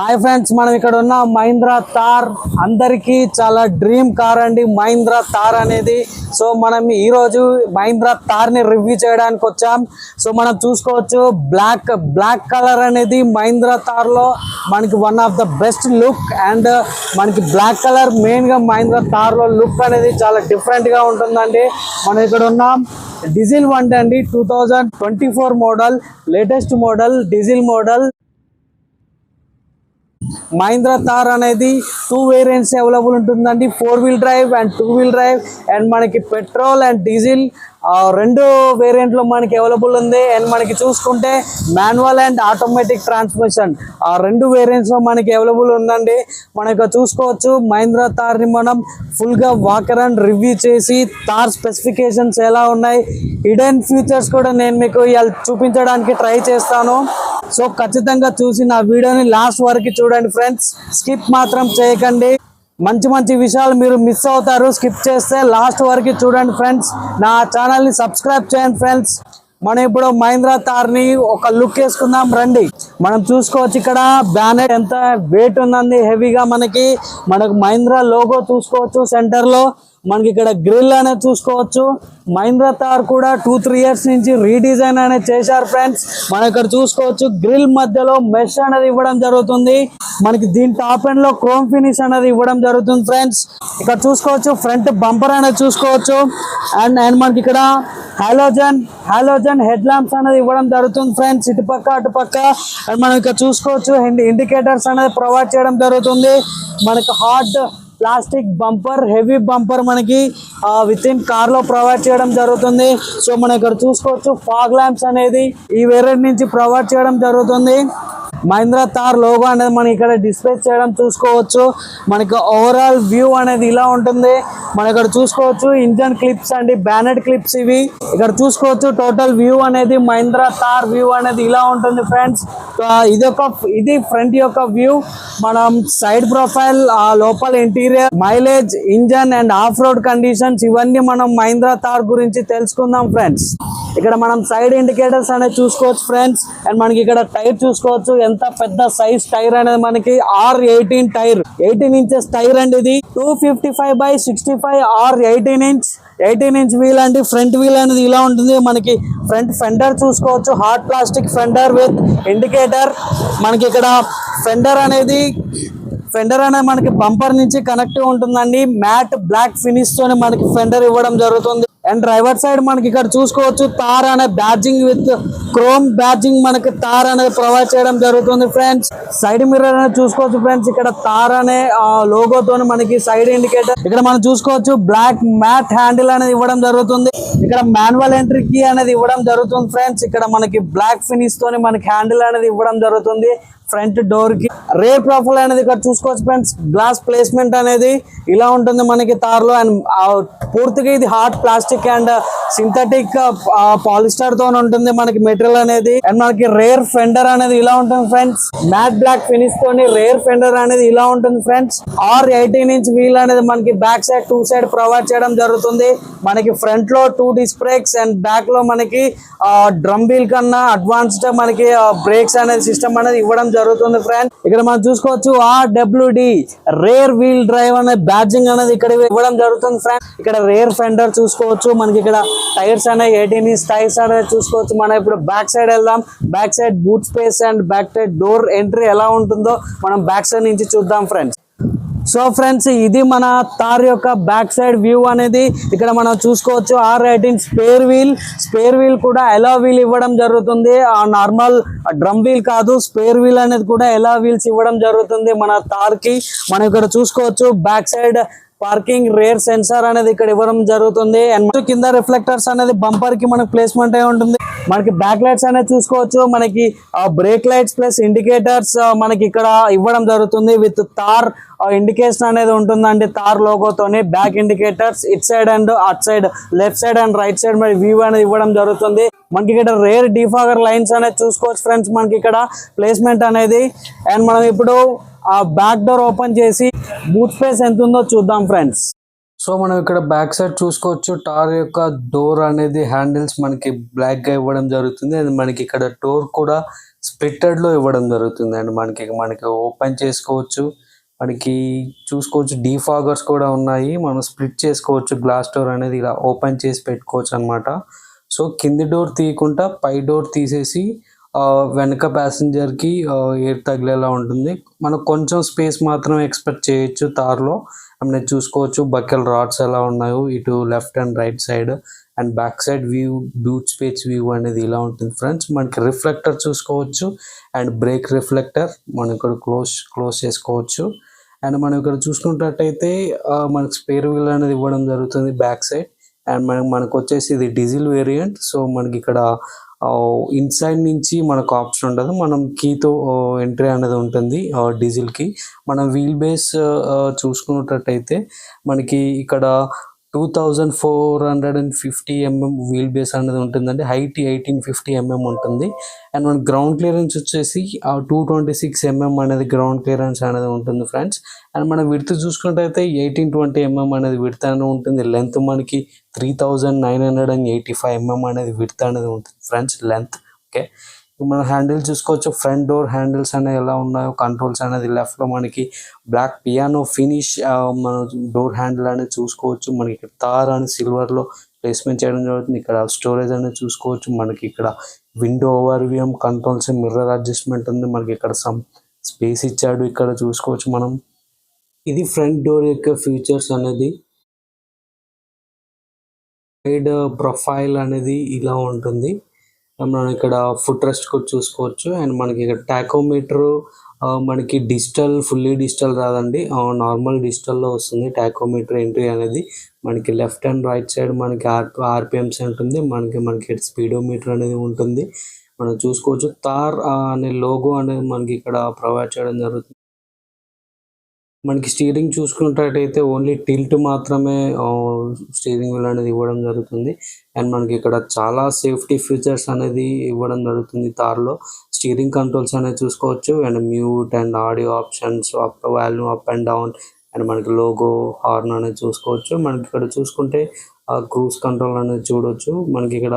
Hi friends, మనం ఇక్కడ ఉన్న మహీంద్రా థార్ అందరికీ చాలా డ్రీమ్ కార్ అండి మహీంద్రా థార్ అనేది. సో మనం ఈ రోజు మహీంద్రా థార్ ని రివ్యూ చేయడానికి వచ్చాం. సో మనం చూసుకోవచ్చు బ్లాక్ కలర్ అనేది మహీంద్రా థార్ లో మనకి one of the best look. And మనకి బ్లాక్ కలర్ మెయిన్ గా మహీంద్రా థార్ లో లుక్ అనేది చాలా డిఫరెంట్ గా ఉంటుందండి. మనం ఇక్కడ ఉన్నాం డీజిల్ బండి అండి, 2024 model, latest model, diesel model. Mahindra Thar అనేది 2 వేరియంట్స్ అవైలబుల్ ఉంటుందండి, 4 wheel drive and 2 wheel drive. And మనకి పెట్రోల్ అండ్ డీజిల్ రెండు వేరియంట్ లో మనకి అవైలబుల్ ఉంది. అండ్ మనకి చూసుకుంటే మాన్యువల్ అండ్ ఆటోమేటిక్ ట్రాన్స్మిషన్ రెండు వేరియంట్స్ లో మనకి అవైలబుల్ ఉందండి. మనకి చూసుకోవచ్చు మహీంద్రా థార్ ని మనం ఫుల్ గా వాకర్ అండ్ రివ్యూ చేసి థార్ స్పెసిఫికేషన్స్ ఎలా ఉన్నాయి, హిడెన్ ఫీచర్స్ కూడా నేను మీకు చూపించడానికి ట్రై చేస్తాను. సో ఖచ్చితంగా చూసి నా వీడియోని లాస్ట్ వరకు చూడండి ఫ్రెండ్స్, స్కిప్ మాత్రం చేయకండి. మంచి విషయాలు మీరు మిస్ అవుతారు స్కిప్ చేస్తే. లాస్ట్ వరకు చూడండి ఫ్రెండ్స్, నా ఛానల్ ని సబ్స్క్రైబ్ చేయండి ఫ్రెండ్స్. మనం ఇప్పుడు మహీంద్రా థార్ ని ఒక లుక్ వేసుకుందాం రండి. మనం చూసుకోవచ్చు ఇక్కడ బ్యానెట్ ఎంత వెయిట్ ఉందండి, హెవీగా. మనకు మహీంద్రా లోగో చూసుకోవచ్చు సెంటర్ లో. మనకి ఇక్కడ గ్రిల్ అనేది చూసుకోవచ్చు. మహీంద్రా థార్ కూడా 2-3 ఇయర్స్ నుంచి రీడిజైన్ అనేది చేశారు ఫ్రెండ్స్. మనం ఇక్కడ చూసుకోవచ్చు గ్రిల్ మధ్యలో మెష్ అనేది ఇవ్వడం జరుగుతుంది. మనకి దీని టాప్ ఎండ్ లో క్రోమ్ ఫినిష్ అనేది ఇవ్వడం జరుగుతుంది ఫ్రెండ్స్. ఇక్కడ చూసుకోవచ్చు ఫ్రంట్ బంపర్ అనేది చూసుకోవచ్చు. అండ్ మనకి ఇక్కడ హాలోజన్ హెడ్ ల్యాంప్స్ అనేది ఇవ్వడం జరుగుతుంది ఫ్రెండ్స్, ఇటుపక్క అటుపక్క. అండ్ మనం ఇక్కడ చూసుకోవచ్చు ఇండికేటర్స్ అనేది ప్రొవైడ్ చేయడం జరుగుతుంది. మనకి hard plastic bumper, heavy bumper మనకి విత్ ఇన్ కార్ లో ప్రొవైడ్ చేయడం జరుగుతుంది. సో మనం ఇక్కడ చూసుకోవచ్చు ఫాగ్ ల్యాంప్స్ అనేది ఈ వేరియంట్ నుంచి ప్రొవైడ్ చేయడం జరుగుతుంది. మహీంద్రా థార్ లోగో అనేది మనం ఇక్కడ డిస్ప్లే చేయడం చూసుకోవచ్చు. మనకి ఓవరాల్ వ్యూ అనేది ఇలా ఉంటుంది. మనం ఇక్కడ చూసుకోవచ్చు ఇంజన్ క్లిప్స్ అండి, బ్యానెట్ క్లిప్స్ ఇవి. ఇక్కడ చూసుకోవచ్చు టోటల్ వ్యూ అనేది మహీంద్రా థార్ వ్యూ అనేది ఇలా ఉంటుంది ఫ్రెండ్స్. ఇది ఫ్రంట్ యొక్క వ్యూ. మనం సైడ్ ప్రొఫైల్, లోపల interior, mileage, engine and of road conditions ఇవన్నీ మనం మహీంద్రా థార్ గురించి తెలుసుకుందాం ఫ్రెండ్స్. ఇక్కడ మనం సైడ్ ఇండికేటర్స్ అనేది చూసుకోవచ్చు ఫ్రెండ్స్. అండ్ మనకి ఇక్కడ టైర్ చూసుకోవచ్చు, ఎంత పెద్ద సైజ్ టైర్ అనేది మనకి R18 టైర్, 18 ఇంచెస్ టైర్ అండి. ఇది 255/65 18 ఇంచ్ వీల్ అండి. ఫ్రంట్ వీల్ అనేది ఇలా ఉంటుంది. మనకి ఫ్రంట్ ఫెండర్ చూసుకోవచ్చు, hard plastic fender with indicator. మనకి ఇక్కడ ఫెండర్ అనేది మనకి బంపర్ నుంచి కనెక్ట్ ఉంటుందండి. మ్యాట్ బ్లాక్ ఫినిష్ తోనే మనకి ఫెండర్ ఇవ్వడం జరుగుతుంది. అండ్ డ్రైవర్ సైడ్ మనకి ఇక్కడ చూసుకోవచ్చు థార్ అనే బ్యాడ్జింగ్ విత్ క్రోమ్ బ్యాడ్జింగ్ మనకి థార్ అనేది ప్రొవైడ్ చేయడం జరుగుతుంది ఫ్రెండ్స్. సైడ్ మిర్రర్ అనేది చూసుకోవచ్చు ఫ్రెండ్స్. ఇక్కడ థార్ అనే లోగోతో మనకి సైడ్ ఇండికేటర్. ఇక్కడ మనం చూసుకోవచ్చు బ్లాక్ మ్యాట్ హ్యాండిల్ అనేది ఇవ్వడం జరుగుతుంది. ఇక్కడ మాన్యువల్ ఎంట్రీ కీ అనేది ఇవ్వడం జరుగుతుంది ఫ్రెండ్స్. ఇక్కడ మనకి బ్లాక్ ఫినిష్ తోని మనకి హ్యాండిల్ అనేది ఇవ్వడం జరుగుతుంది. ఫ్రంట్ డోర్ కి రేర్ ప్రొఫైల్ అనేది ఇక్కడ చూసుకోవచ్చు ఫ్రెండ్స్. గ్లాస్ ప్లేస్మెంట్ అనేది ఇలా ఉంటుంది మనకి థార్ లో. అండ్ పూర్తిగా ఇది hard plastic and synthetic polyester తో ఉంటుంది మనకి మెటీరియల్ అనేది. అండ్ మనకి రేర్ ఫెండర్ అనేది ఇలా ఉంటుంది ఫ్రెండ్స్. మ్యాట్ బ్లాక్ ఫినిష్ తోని రేర్ ఫెండర్ అనేది ఇలా ఉంటుంది ఫ్రెండ్స్. R18 ఇంచ్ వీల్ అనేది మనకి బ్యాక్ సైడ్ 2 సైడ్ ప్రొవైడ్ చేయడం జరుగుతుంది. మనకి ఫ్రంట్ లో 2 డిస్క్ బ్రేక్స్ అండ్ బ్యాక్ లో మనకి డ్రమ్ వీల్ కన్నా అడ్వాన్స్డ్ మనకి బ్రేక్స్ అనేది సిస్టమ్ అనేది ఇవ్వడం జరుగుతుంది ఫ్రెండ్స్. ఇక్కడ మనం చూసుకోవచ్చు RWD రేర్ వీల్ డ్రైవ్ అనే బ్యాడ్జింగ్ అనేది ఇక్కడ ఇవ్వడం జరుగుతుంది ఫ్రెండ్స్. ఇక్కడ రేర్ ఫెండర్ చూసుకోవచ్చు. మనకి ఇక్కడ టైర్స్ అనేవి 18 ఇంచ్ టైర్స్ అనేది చూసుకోవచ్చు. మనం ఇప్పుడు బ్యాక్ సైడ్ వెళ్దాం. Back side boot space and back side door entry ఎలా ఉంటుందో మనం బ్యాక్ సైడ్ నుంచి చూద్దాం ఫ్రెండ్స్. సో ఫ్రెండ్స్, ఇది మన థార్ యొక్క బ్యాక్ సైడ్ వ్యూ అనేది. ఇక్కడ మనం చూసుకోవచ్చు R18 స్పేర్ వీల్ కూడా ఎలా వీల్ ఇవ్వడం జరుగుతుంది. నార్మల్ డ్రమ్ వీల్ కాదు, స్పేర్ వీల్ అనేది కూడా ఎలా వీల్స్ ఇవ్వడం జరుగుతుంది మన థార్ కి. మనం ఇక్కడ చూసుకోవచ్చు back side parking rear sensor అనేది ఇక్కడ ఇవ్వడం జరుగుతుంది. అండ్ కింద రిఫ్లెక్టర్స్ అనేది బంపర్ కి మనకి ప్లేస్మెంట్ అయి ఉంటుంది. మనకి బ్యాక్ లైట్స్ అనేది చూసుకోవచ్చు. మనకి బ్రేక్ లైట్స్ ప్లస్ ఇండికేటర్స్ మనకి ఇక్కడ ఇవ్వడం జరుగుతుంది. విత్ థార్ ఇండికేషన్ అనేది ఉంటుందండి థార్ లోగోతోని. Back indicators it side and at side, left side and right side మరి వ్యూ అనేది ఇవ్వడం జరుగుతుంది. మనకి ఇక్కడ రేర్ డిఫాగర్ లైన్స్ అనేది చూసుకోవచ్చు ఫ్రెండ్స్ మనకి ఇక్కడ ప్లేస్మెంట్ అనేది. అండ్ మనం ఇప్పుడు బ్యాక్ డోర్ ఓపెన్ చేసి బూట్ స్పేస్ ఎంత ఉందో చూద్దాం ఫ్రెండ్స్. సో మనం ఇక్కడ బ్యాక్ సైడ్ చూసుకోవచ్చు థార్ యొక్క డోర్ అనేది హ్యాండిల్స్ మనకి బ్లాక్ గా ఇవ్వడం జరుగుతుంది. అండ్ మనకి ఇక్కడ డోర్ కూడా స్ప్లిట్టెడ్లో ఇవ్వడం జరుగుతుంది అండ్ మనకి ఓపెన్ చేసుకోవచ్చు, మనకి చూసుకోవచ్చు డీఫాగర్స్ కూడా ఉన్నాయి, మనం స్ప్లిట్ చేసుకోవచ్చు, గ్లాస్ డోర్ అనేది ఇలా ఓపెన్ చేసి పెట్టుకోవచ్చు అనమాట. సో కింది డోర్ తీయకుండా పై డోర్ తీసేసి వెనక ప్యాసింజర్కి ఎయిర్ తగిలేలా ఉంటుంది. మనకు కొంచెం స్పేస్ మాత్రం ఎక్స్పెక్ట్ చేయొచ్చు తార్లో. నేను చూసుకోవచ్చు బకెల్ రాడ్స్ ఎలా ఉన్నాయో ఇటు left and right side, and back side view boot space view అనేది ఇలా ఉంటుంది ఫ్రెండ్స్. మనకి రిఫ్లెక్టర్ చూసుకోవచ్చు అండ్ బ్రేక్ రిఫ్లెక్టర్ మనం ఇక్కడ క్లోజ్ చేసుకోవచ్చు. అండ్ మనం ఇక్కడ చూసుకున్నట్టయితే మనకి స్పేర్ వీల్ అనేది ఇవ్వడం జరుగుతుంది బ్యాక్ సైడ్. అండ్ మనకు వచ్చేసి ఇది డీజిల్ వేరియంట్. సో మనకి ఇక్కడ ఇన్సైడ్ నుంచి మనకు ఆప్షన్ ఉండదు, మనం కీతో ఎంట్రీ అనేది ఉంటుంది డీజిల్కి. మనం వీల్ బేస్ చూసుకున్నట్టయితే మనకి ఇక్కడ 2450 mm వీల్ బేస్ అనేది ఉంటుందండి. హైట్ 1850 mm ఉంటుంది. అండ్ మన గ్రౌండ్ క్లియరెన్స్ వచ్చేసి 226 mm అనేది గ్రౌండ్ క్లియరెన్స్ అనేది ఉంటుంది ఫ్రెండ్స్. అండ్ మన విడ్త్ చూసుకున్నట్టయితే 1820 mm అనేది విడ్త్ అనేది ఉంటుంది. లెంత్ మనకి 3985 mm అనేది విడ్త్ అనేది ఉంటుంది ఫ్రెండ్స్, లెంత్. ఓకే, మన హ్యాండిల్ చూసుకోవచ్చు, ఫ్రంట్ డోర్ హ్యాండిల్స్ అనేవి ఎలా ఉన్నాయో, కంట్రోల్స్ అనేది లెఫ్ట్లో మనకి బ్లాక్ పియానో ఫినిష్ మన డోర్ హ్యాండిల్ అనేది చూసుకోవచ్చు. మనకి ఇక్కడ తార్ అని సిల్వర్లో ప్లేస్మెంట్ చేయడం జరుగుతుంది. ఇక్కడ స్టోరేజ్ అనేది చూసుకోవచ్చు. మనకి ఇక్కడ window over view controls, mirror adjustment ఉంది. మనకి ఇక్కడ సమ్ స్పేస్ ఇచ్చాడు, ఇక్కడ చూసుకోవచ్చు మనం. ఇది ఫ్రంట్ డోర్ యొక్క ఫీచర్స్ అనేది. సైడ్ ప్రొఫైల్ అనేది ఇలా ఉంటుంది. మనం ఇక్కడ ఫుట్ రెస్ట్ కూడా చూసుకోవచ్చు. అండ్ మనకి ఇక్కడ టాకోమీటర్ మనకి డిజిటల్, ఫుల్లీ డిజిటల్ రాదండి, నార్మల్ డిజిటల్లో వస్తుంది టాకోమీటర్ ఎంట్రీ అనేది. మనకి లెఫ్ట్ అండ్ రైట్ సైడ్ మనకి ఆర్పిఎంస్ ఉంటుంది, మనకి స్పీడోమీటర్ అనేది ఉంటుంది. మనం చూసుకోవచ్చు తార్ అనే లోగో అనేది మనకి ఇక్కడ ప్రొవైడ్ చేయడం జరుగుతుంది. మనకి స్టీరింగ్ చూసుకున్నట్టయితే ఓన్లీ టిల్ట్ మాత్రమే స్టీరింగ్ వీల్ అనేది ఇవ్వడం జరుగుతుంది. అండ్ మనకి ఇక్కడ చాలా సేఫ్టీ ఫీచర్స్ అనేది ఇవ్వడం జరుగుతుంది తార్లో. స్టీరింగ్ కంట్రోల్స్ అనేది చూసుకోవచ్చు, and mute and audio options, up volume up and down, and మనకి లోగో హార్న్ అనేది చూసుకోవచ్చు. మనకి ఇక్కడ చూసుకుంటే క్రూజ్ కంట్రోల్ అనేది చూడవచ్చు. మనకి ఇక్కడ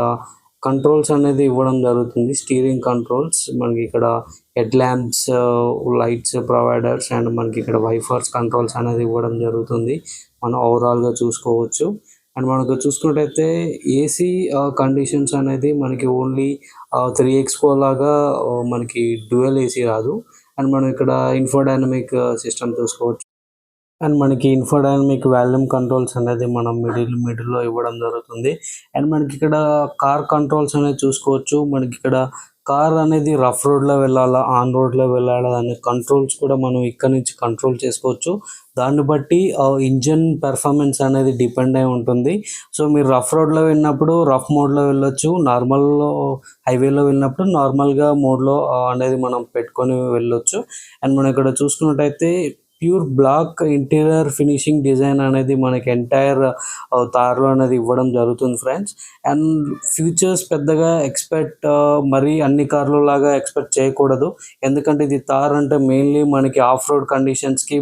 కంట్రోల్స్ అనేది ఇవ్వడం జరుగుతుంది, స్టీరింగ్ కంట్రోల్స్. మనకి ఇక్కడ head lamps, lights providers, and మనకి ఇక్కడ వైఫర్స్ కంట్రోల్స్ అనేది ఇవ్వడం జరుగుతుంది. మనం ఓవరాల్గా చూసుకోవచ్చు. అండ్ మనకు చూసుకున్నట్టయితే ఏసీ కండిషన్స్ అనేది మనకి ఓన్లీ 3X4 లాగా మనకి డ్యూయల్ ఏసీ రాదు. అండ్ మనం ఇక్కడ ఇన్ఫోడైనమిక్ సిస్టమ్ చూసుకోవచ్చు. అండ్ మనకి ఇన్ఫోడైనమిక్ వాల్యూమ్ కంట్రోల్స్ అనేది మనం మిడిల్లో ఇవ్వడం జరుగుతుంది. అండ్ మనకి ఇక్కడ కార్ కంట్రోల్స్ అనేది చూసుకోవచ్చు. మనకి ఇక్కడ కార్ అనేది రఫ్ రోడ్లో వెళ్ళాలా, ఆన్ రోడ్లో వెళ్ళాలా అనే కంట్రోల్స్ కూడా మనం ఇక్కడ నుంచి కంట్రోల్ చేసుకోవచ్చు. దాన్ని బట్టి ఇంజన్ పెర్ఫార్మెన్స్ అనేది డిపెండ్ అయి ఉంటుంది. సో మీరు రఫ్ రోడ్లో వెళ్ళినప్పుడు రఫ్ మోడ్లో వెళ్ళొచ్చు, నార్మల్ హైవేలో వెళ్ళినప్పుడు నార్మల్గా మోడ్లో అనేది మనం పెట్టుకొని వెళ్ళొచ్చు. అండ్ మనం ఇక్కడ చూసుకున్నట్టయితే pure black interior finishing design అనేది మనకి ఎంటైర్ తార్లో అనేది ఇవ్వడం జరుగుతుంది ఫ్రెండ్స్. అండ్ ఫ్యూచర్స్ పెద్దగా మరీ అన్ని కార్లు లాగా ఎక్స్పెక్ట్ చేయకూడదు, ఎందుకంటే ఇది తార్ అంటే మెయిన్లీ మనకి ఆఫ్ రోడ్ కండిషన్స్కి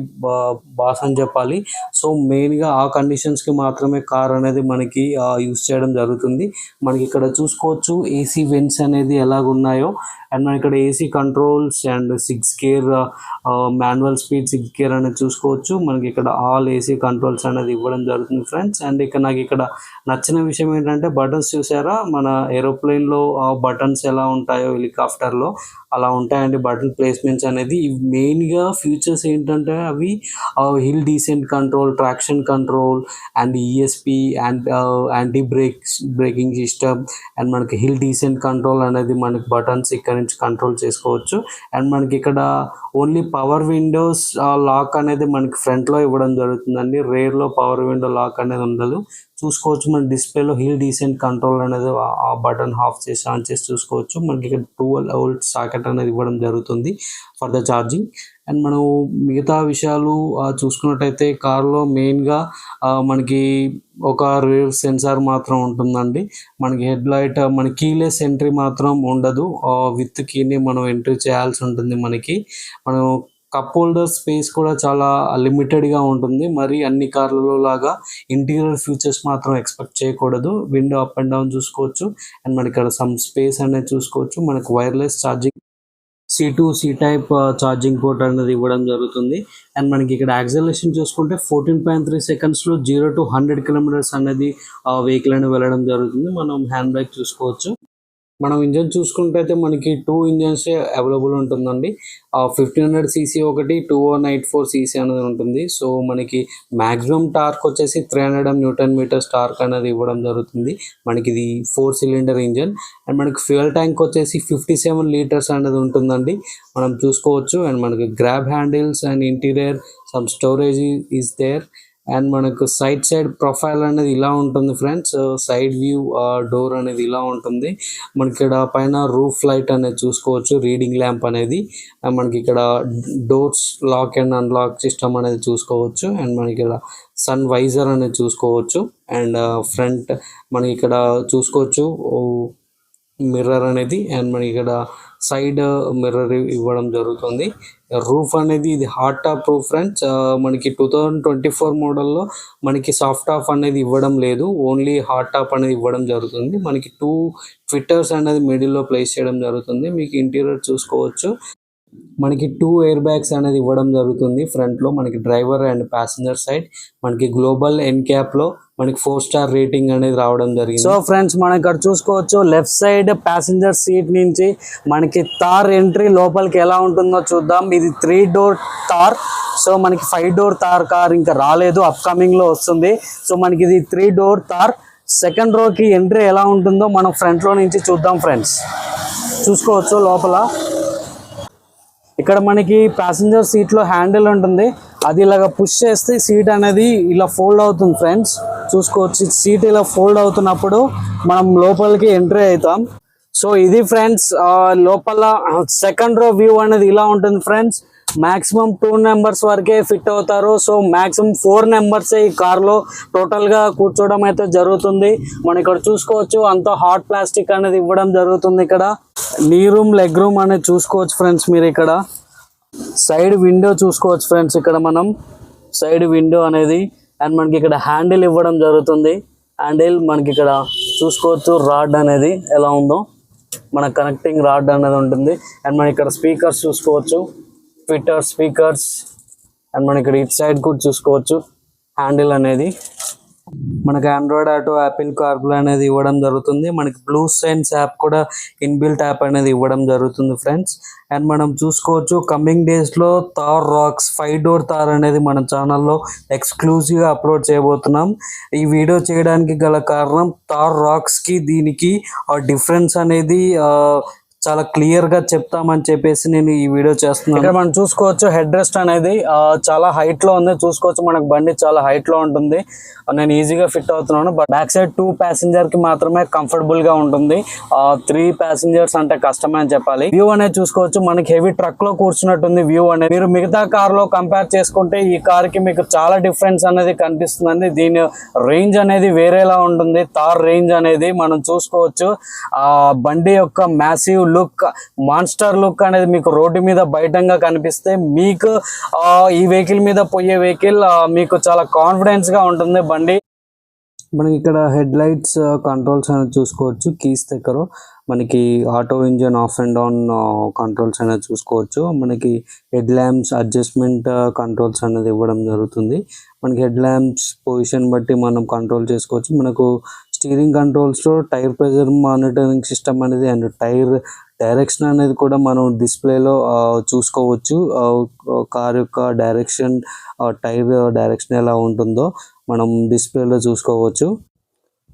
బాస్ అని చెప్పాలి. సో మెయిన్గా ఆ కండిషన్స్కి మాత్రమే కార్ అనేది మనకి యూస్ చేయడం జరుగుతుంది. మనకి ఇక్కడ చూసుకోవచ్చు ఏసీ వెంట్స్ అనేది ఎలాగున్నాయో, అండ్ మన ఇక్కడ AC controls and 6 gear manual speed 6 gear అనేది చూసుకోవచ్చు. మనకి ఇక్కడ ఆల్ ఏసీ కంట్రోల్స్ అనేది ఇవ్వడం జరుగుతుంది ఫ్రెండ్స్. అండ్ నాకు ఇక్కడ నచ్చిన విషయం ఏంటంటే బటన్స్ చూసారా, మన ఏరోప్లేన్లో బటన్స్ ఎలా ఉంటాయో హెలికాప్టర్లో అలా ఉంటాయండి బటన్ ప్లేస్మెంట్స్ అనేది. మెయిన్గా ఫీచర్స్ ఏంటంటే అవి hill decent control, traction control, and ESP and anti braking system, and మనకి హిల్ డీసెంట్ కంట్రోల్ అనేది మనకి బటన్స్ ఇక్కడ నుంచి కంట్రోల్ చేసుకోవచ్చు. అండ్ మనకి ఇక్కడ ఓన్లీ పవర్ విండోస్ లాక్ అనేది మనకి ఫ్రంట్లో ఇవ్వడం జరుగుతుందండి, రేర్లో పవర్ విండో లాక్ అనేది ఉండదు. చూసుకోవచ్చు మన డిస్ప్లేలో హిల్ డీసెంట్ కంట్రోల్ అనేది ఆ బటన్ ఆఫ్ చేసి ఆన్ చేసి చూసుకోవచ్చు. మనకి ఇక్కడ 12 volt సాకెట్ అనేది ఇవ్వడం జరుగుతుంది ఫర్ ద ఛార్జింగ్. అండ్ మనం మిగతా విషయాలు చూసుకున్నట్టయితే కార్లో మెయిన్గా మనకి ఒక రేర్ సెన్సార్ మాత్రం ఉంటుందండి. మనకి హెడ్ లైట్, మన కీలెస్ ఎంట్రీ మాత్రం ఉండదు, విత్ కీని మనం ఎంట్రీ చేయాల్సి ఉంటుంది. మనం కప్ హోల్డర్ స్పేస్ కూడా చాలా లిమిటెడ్గా ఉంటుంది, మరి అన్ని కార్లలో లాగా ఇంటీరియర్ ఫీచర్స్ మాత్రం ఎక్స్పెక్ట్ చేయకూడదు. విండో అప్ అండ్ డౌన్ చూసుకోవచ్చు, అండ్ మనకి ఇక్కడ సమ్ స్పేస్ అనేది చూసుకోవచ్చు. మనకు wireless charging C2 C type charging port అనేది ఇవ్వడం జరుగుతుంది. అండ్ మనకి ఇక్కడ యాక్సలరేషన్ చూసుకుంటే 14.3 సెకండ్స్లో 0 to 100 కిలోమీటర్స్ అనేది వెహికల్ అనేది వెళ్ళడం జరుగుతుంది. మనం హ్యాండ్ బ్రేక్ చూసుకోవచ్చు. మనం ఇంజన్ చూసుకుంటే అయితే మనకి 2 ఇంజన్స్ అవైలబుల్ ఉంటుందండి. 1500 cc ఒకటి, 2184 cc అనేది ఉంటుంది. సో మనకి మ్యాక్సిమం టార్క్ వచ్చేసి 300 న్యూటన్ మీటర్స్ టార్క్ అనేది ఇవ్వడం జరుగుతుంది. మనకి ఇది 4 సిలిండర్ ఇంజన్. అండ్ మనకి ఫ్యూయల్ ట్యాంక్ వచ్చేసి 57 లీటర్స్ అనేది ఉంటుందండి, మనం చూసుకోవచ్చు. అండ్ మనకి grab handles and interior some storage is there. And మనకు సైడ్ ప్రొఫైల్ అనేది ఇలా ఉంటుంది ఫ్రెండ్స్. సైడ్ వ్యూ డోర్ అనేది ఇలా ఉంటుంది. మనకి ఇక్కడ పైన రూఫ్ లైట్ అనేది చూసుకోవచ్చు, రీడింగ్ ల్యాంప్ అనేది. మనకి ఇక్కడ doors lock and unlock system అనేది చూసుకోవచ్చు. అండ్ మనకి ఇక్కడ సన్ వైజర్ అనేది చూసుకోవచ్చు. అండ్ ఫ్రంట్ మనకి ఇక్కడ చూసుకోవచ్చు మిర్రర్ అనేది. అండ్ మనకి ఇక్కడ సైడ్ మిర్రర్ ఇవ్వడం జరుగుతుంది. రూఫ్ అనేది ఇది హార్డ్ టాప్ రూఫ్ ఫ్రెండ్స్. మనకి 2024 మోడల్లో మనకి సాఫ్ట్ టాప్ అనేది ఇవ్వడం లేదు, ఓన్లీ హార్డ్ టాప్ అనేది ఇవ్వడం జరుగుతుంది. మనకి 2 ట్విట్టర్స్ అనేది మిడిల్లో ప్లేస్ చేయడం జరుగుతుంది. మీకు ఇంటీరియర్ చూసుకోవచ్చు. మనకి 2 ఎయిర్ బ్యాగ్స్ అనేది ఇవ్వడం జరుగుతుంది ఫ్రంట్లో. మనకి డ్రైవర్ అండ్ ప్యాసింజర్ సైడ్ మనకి గ్లోబల్ ఎన్క్యాప్ లో మనకి 4 స్టార్ రేటింగ్ అనేది రావడం జరిగింది. సో ఫ్రెండ్స్ మనం ఇక్కడ చూసుకోవచ్చు లెఫ్ట్ సైడ్ ప్యాసింజర్ సీట్ నుంచి మనకి తార్ ఎంట్రీ లోపలికి ఎలా ఉంటుందో చూద్దాం. ఇది 3 డోర్ తార్. సో మనకి 5 డోర్ తార్ కార్ ఇంకా రాలేదు, అప్కమింగ్ లో వస్తుంది. సో మనకి ఇది 3 డోర్ తార్. సెకండ్ రోకి ఎంట్రీ ఎలా ఉంటుందో మనం ఫ్రంట్ లో నుంచి చూద్దాం ఫ్రెండ్స్. చూసుకోవచ్చు లోపల ఇక్కడ మనకి ప్యాసింజర్ సీట్లో హ్యాండిల్ ఉంటుంది, అది ఇలాగ పుష్ చేస్తే సీట్ అనేది ఇలా ఫోల్డ్ అవుతుంది ఫ్రెండ్స్. చూసుకోవచ్చు సీట్ ఇలా ఫోల్డ్ అవుతున్నప్పుడు మనం లోపలికి ఎంట్రీ అవుతాం. సో ఇది ఫ్రెండ్స్ లోపల సెకండ్ రో వ్యూ అనేది ఇలా ఉంటుంది ఫ్రెండ్స్. మాక్సిమం 2 మెంబర్స్ వరకే ఫిట్ అవుతారు. సో మాక్సిమం 4 మెంబర్స్ ఈ కార్లో టోటల్గా కూర్చోవడం అయితే జరుగుతుంది. మనం ఇక్కడ చూసుకోవచ్చు అంతా హాట్ ప్లాస్టిక్ అనేది ఇవ్వడం జరుగుతుంది. ఇక్కడ నీ రూమ్ లెగ్ రూమ్ అనేది చూసుకోవచ్చు ఫ్రెండ్స్. మీరు ఇక్కడ సైడ్ విండో చూసుకోవచ్చు ఫ్రెండ్స్. ఇక్కడ మనం సైడ్ విండో అనేది అండ్ మనకి ఇక్కడ హ్యాండిల్ ఇవ్వడం జరుగుతుంది. హ్యాండిల్ మనకి ఇక్కడ చూసుకోవచ్చు రాడ్ అనేది ఎలా ఉందో, మన కనెక్టింగ్ రాడ్ అనేది ఉంటుంది. అండ్ మన ఇక్కడ స్పీకర్స్ చూసుకోవచ్చు, ట్విట్టర్ స్పీకర్స్. అండ్ మన ఇక్కడ ఇటు సైడ్ కూడా చూసుకోవచ్చు హ్యాండిల్ అనేది. మనకి ఆండ్రాయిడ్ ఆటో, యాపిల్ కార్ప్లే అనేది ఇవ్వడం జరుగుతుంది. మనకి బ్లూ సెన్స్ యాప్ కూడా ఇన్బిల్ట్ యాప్ అనేది ఇవ్వడం జరుగుతుంది ఫ్రెండ్స్. అండ్ మనం చూసుకోవచ్చు కమింగ్ డేస్లో థార్ రాక్స్ 5 డోర్ థార్ అనేది మన ఛానల్లో ఎక్స్క్లూజివ్గా అప్లోడ్ చేయబోతున్నాం. ఈ వీడియో చేయడానికి గల కారణం థార్ రాక్స్కి దీనికి డిఫరెన్స్ అనేది చాలా క్లియర్ గా చెప్తామని చెప్పేసి నేను ఈ వీడియో చేస్తున్నాను. ఇక్కడ మనం చూసుకోవచ్చు హెడ్ రెస్ట్ అనేది చాలా హైట్ లో ఉంది. చూసుకోవచ్చు మనకు బండి చాలా హైట్ లో ఉంటుంది. నేను ఈజీగా ఫిట్ అవుతున్నాను. బట్ బ్యాక్ సైడ్ 2 ప్యాసింజర్ కి మాత్రమే కంఫర్టబుల్ గా ఉంటుంది. 3 ప్యాసింజర్స్ అంటే కష్టమే అని చెప్పాలి. వ్యూ అనేది చూసుకోవచ్చు మనకి హెవీ ట్రక్ లో కూర్చున్నట్టుంది వ్యూ అనేది. మీరు మిగతా కార్ లో కంపేర్ చేసుకుంటే ఈ కార్ కి మీకు చాలా డిఫరెన్స్ అనేది కనిపిస్తుందండి. దీని రేంజ్ అనేది వేరేలా ఉంటుంది. థార్ రేంజ్ అనేది మనం చూసుకోవచ్చు. బండి యొక్క మ్యాసివ్ లుక్, మాన్స్టర్ లుక్ అనేది మీకు రోడ్డు మీద బయటంగా కనిపిస్తే మీకు ఈ వెహికల్ మీద పోయే వెహికల్ మీకు చాలా కాన్ఫిడెన్స్ గా ఉంటుంది బండి. మనకి ఇక్కడ హెడ్ లైట్స్ కంట్రోల్స్ అనేది చూసుకోవచ్చు. కీస్ దగ్గర మనకి auto engine of and on controls అనేది చూసుకోవచ్చు. మనకి హెడ్ ల్యాంప్స్ అడ్జస్ట్మెంట్ కంట్రోల్స్ అనేది ఇవ్వడం జరుగుతుంది. మనకి హెడ్ ల్యాంప్స్ పొజిషన్ బట్టి మనం కంట్రోల్ చేసుకోవచ్చు. మనకు స్టీరింగ్ కంట్రోల్స్లో టైర్ ప్రెజర్ మానిటరింగ్ సిస్టమ్ అనేది అండ్ టైర్ డైరెక్షన్ అనేది కూడా మనం డిస్ప్లేలో చూసుకోవచ్చు. కార్ యొక్క డైరెక్షన్, టైర్ డైరెక్షన్ ఎలా ఉంటుందో మనం డిస్ప్లేలో చూసుకోవచ్చు.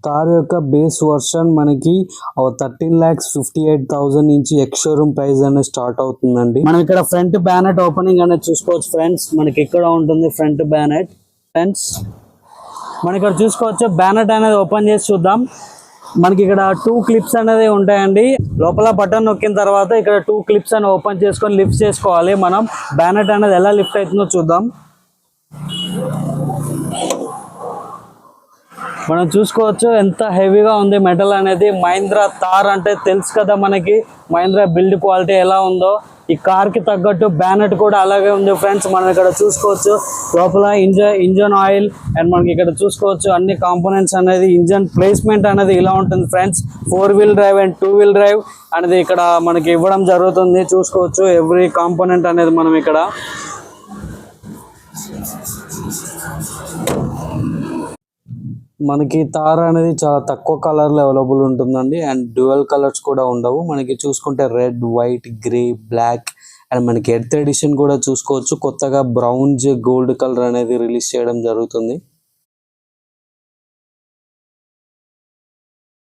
కార్ యొక్క బేస్ వర్షన్ మనకి 13,58,000 నుంచి ఎక్స్ షోరూమ్ ప్రైస్ అనేది స్టార్ట్ అవుతుందండి. మనం ఇక్కడ ఫ్రంట్ బ్యానెట్ ఓపెనింగ్ అనేది చూసుకోవచ్చు ఫ్రెండ్స్. మనకి ఇక్కడ ఉంటుంది ఫ్రంట్ బ్యానెట్ ఫ్రెండ్స్. మనం ఇక్కడ చూసుకోవచ్చు బ్యానెట్ అనేది ఓపెన్ చేసి చూద్దాం. మనకి ఇక్కడ 2 క్లిప్స్ అనేది ఉంటాయండి. లోపల బటన్ నొక్కిన తర్వాత ఇక్కడ 2 క్లిప్స్ అని ఓపెన్ చేసుకొని లిఫ్ట్ చేసుకోవాలి. మనం బ్యానెట్ అనేది ఎలా లిఫ్ట్ అవుతుందో చూద్దాం. మనం చూసుకోవచ్చు ఎంత హెవీగా ఉంది మెటల్ అనేది. మహీంద్రా థార్ అంటే తెలుసు కదా మనకి, మహీంద్రా బిల్డ్ క్వాలిటీ ఎలా ఉందో. ఈ కార్ కి తగ్గట్టు బ్యానెట్ కూడా అలాగే ఉంది ఫ్రెండ్స్. మనం ఇక్కడ చూసుకోవచ్చు లోపల ఇంజన్ ఆయిల్ అండ్ మనకి ఇక్కడ చూసుకోవచ్చు అన్ని కాంపోనెంట్స్ అనేది ఇంజన్ ప్లేస్మెంట్ అనేది ఇలా ఉంటుంది friends. 4 wheel drive and 2 wheel drive అనేది ఇక్కడ మనకి ఇవ్వడం జరుగుతుంది. చూసుకోవచ్చు ఎవ్రీ కాంపోనెంట్ అనేది మనం ఇక్కడ. మనకి తార్ అనేది చాలా తక్కువ కలర్ లో అవైలబుల్ ఉంటుందండి అండ్ డ్యూయల్ కలర్స్ కూడా ఉండవు. మనకి చూసుకుంటే red, white, grey, black and మనకి ఎర్త్ ఎడిషన్ కూడా చూసుకోవచ్చు. కొత్తగా బ్రౌన్ గోల్డ్ కలర్ అనేది రిలీజ్ చేయడం జరుగుతుంది.